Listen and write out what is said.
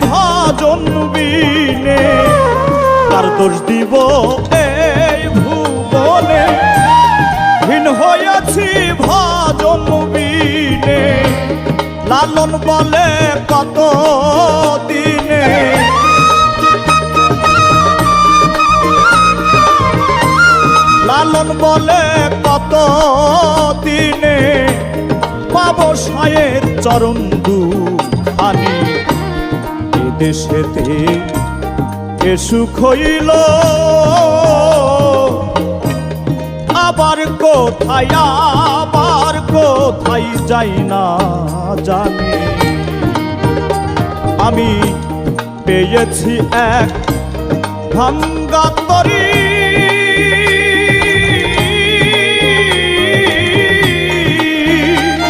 ভাজন বিনে, কার দোষ দিব এই ভুবনে, হীন হয়েছি ভাজন বিনে। লালন বলে কত দিনে, লালন বলে কত দিনে পাবো সায়ের চরণ দুখানি। এ দেশেতে এ সুখ হইল আবার কোথায় যাই না জানি। আমি পেয়েছি এক ভাঙ্গা তরি,